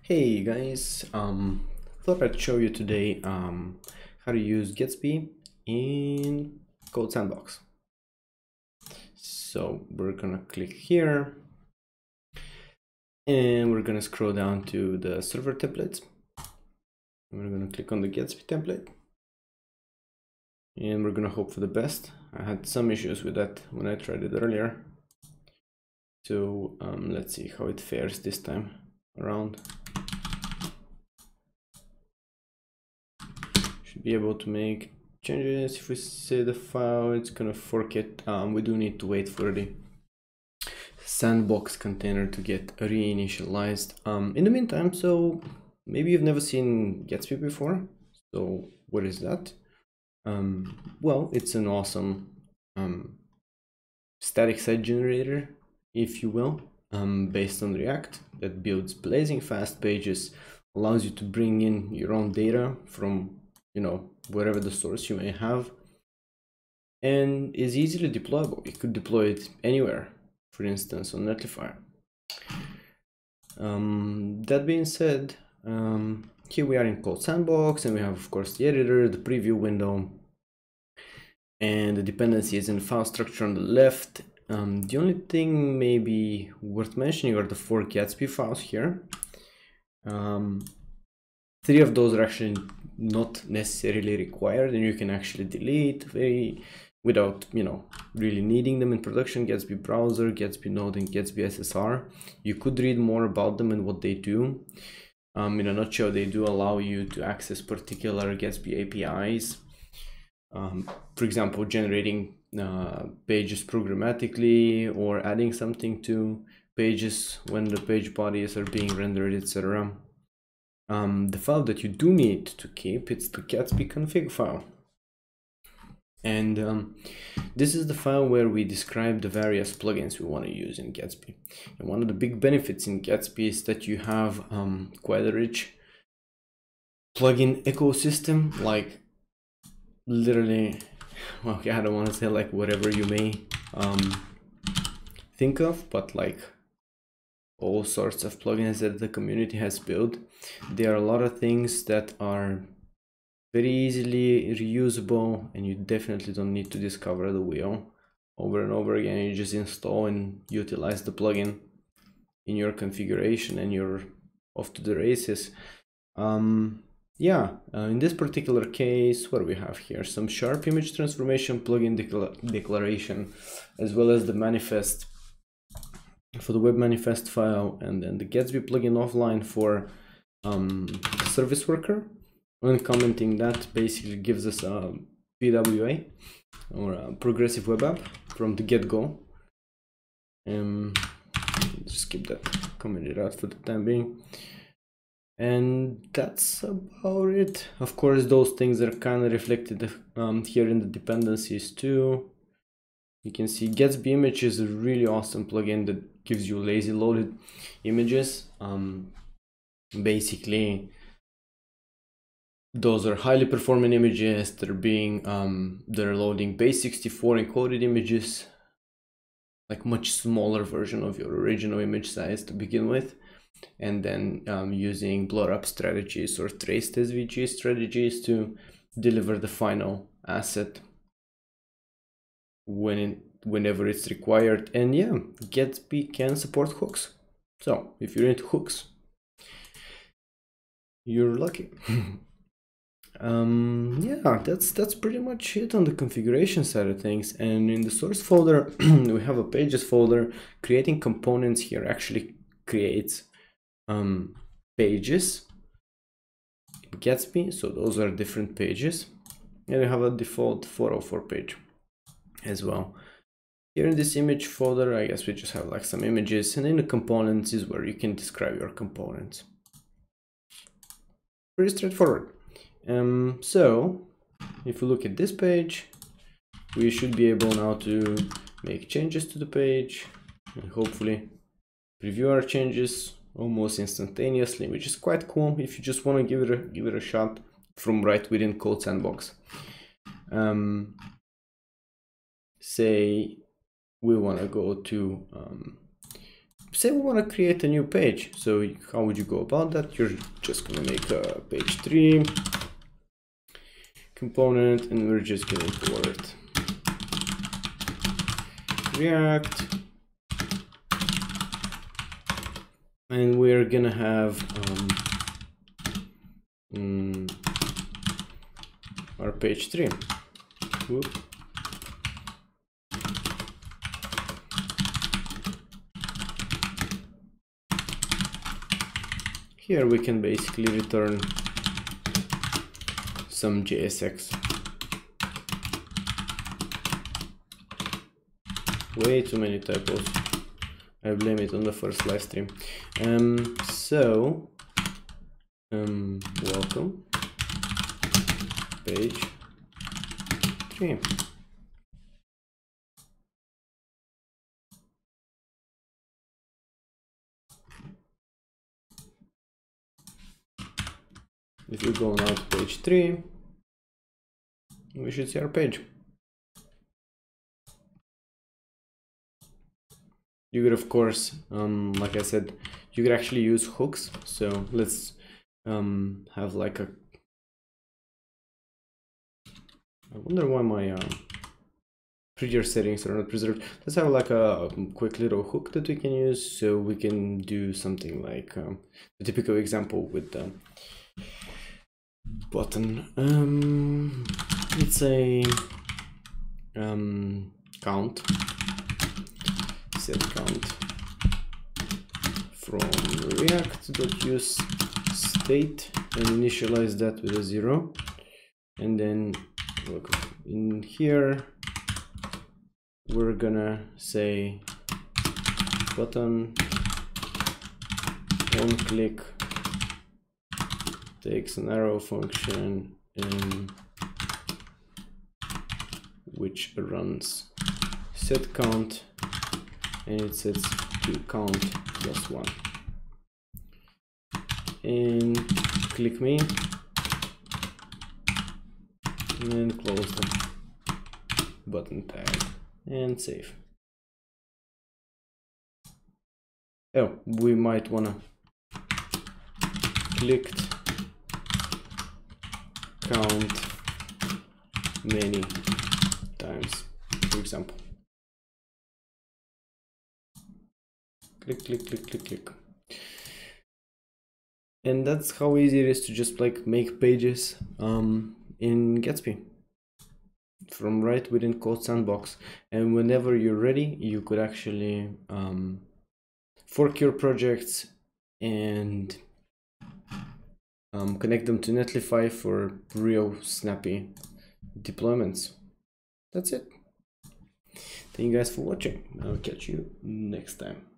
Hey guys, thought I'd show you today how to use Gatsby in Code Sandbox. So we're gonna click here and we're gonna scroll down to the server templates. We're gonna click on the Gatsby template and we're gonna hope for the best. I had some issues with that when I tried it earlier. So let's see how it fares this time around. Be able to make changes. If we save the file, it's gonna fork it. We do need to wait for the sandbox container to get reinitialized. In the meantime, so maybe you've never seen Gatsby before. So what is that? Well, it's an awesome static site generator, if you will, based on React, that builds blazing fast pages, allows you to bring in your own data from wherever the source you may have, and is easily deployable. You could deploy it anywhere, for instance on Netlify. That being said, here we are in Code Sandbox, and we have of course the editor, the preview window, and the dependencies and file structure on the left. The only thing maybe worth mentioning are the 4 Gatsby files here. 3 of those are actually not necessarily required, and you can actually delete without really needing them in production. Gatsby browser, Gatsby node, and Gatsby SSR. You could read more about them and what they do. In a nutshell, they do allow you to access particular Gatsby APIs. For example, generating pages programmatically, or adding something to pages when the page bodies are being rendered, etc. The file that you do need to keep, it's the Gatsby config file. And this is the file where we describe the various plugins we want to use in Gatsby. And one of the big benefits in Gatsby is that you have quite a rich plugin ecosystem, like literally, well, I don't want to say like whatever you may think of, but like all sorts of plugins that the community has built. There are a lot of things that are very easily reusable, and you definitely don't need to discover the wheel over and over again. You just install and utilize the plugin in your configuration and you're off to the races. In this particular case, what do we have here? Some sharp image transformation plugin declaration, as well as the manifest for the web manifest file, and then the Gatsby plugin offline for the service worker. When commenting that, basically gives us a PWA, or a progressive web app, from the get-go. Just keep that commented out for the time being. And that's about it. Of course, those things are kind of reflected here in the dependencies too. You can see Gatsby image is a really awesome plugin that gives you lazy loaded images. Basically, those are highly performing images. They're loading base64 encoded images, like much smaller version of your original image size to begin with, and then using blur up strategies or traced SVG strategies to deliver the final asset whenever it's required. And yeah, Gatsby can support hooks. So if you're into hooks, you're lucky. Yeah, that's pretty much it on the configuration side of things. And in the source folder, we have a pages folder. Creating components here actually creates pages in Gatsby. So those are different pages, and we have a default 404 page as well. Here in this image folder, I guess we just have like some images, and in the components is where you can describe your components. Pretty straightforward. So if we look at this page, we should be able now to make changes to the page and hopefully preview our changes almost instantaneously, which is quite cool if you just want to give it a shot from right within Code Sandbox. Say we want to go to say we want to create a new page. So how would you go about that? You're just going to make a page 3 component, and we're just going to import React, and we're going to have our page 3. Whoop. Here we can basically return some JSX. Way too many typos. I blame it on the first live stream. Welcome page 3. If you go now to page 3, we should see our page. You could, of course, like I said, you could actually use hooks. So let's have like a, I wonder why my prettier settings are not preserved. Let's have like a quick little hook that we can use, so we can do something like the typical example with the button. Let's say count, set count from react.use state, and initialize that with a 0, and then look in here we're gonna say button on click takes an arrow function which runs set count, and it sets to count plus 1, and click me and close the button tag and save. Oh, we might wanna clicked count many times, for example. Click, click, click, click, click. And that's how easy it is to just like make pages in Gatsby from right within Code Sandbox. And whenever you're ready, you could actually fork your projects and connect them to Netlify for real snappy deployments. That's it. Thank you guys for watching. I'll catch you next time.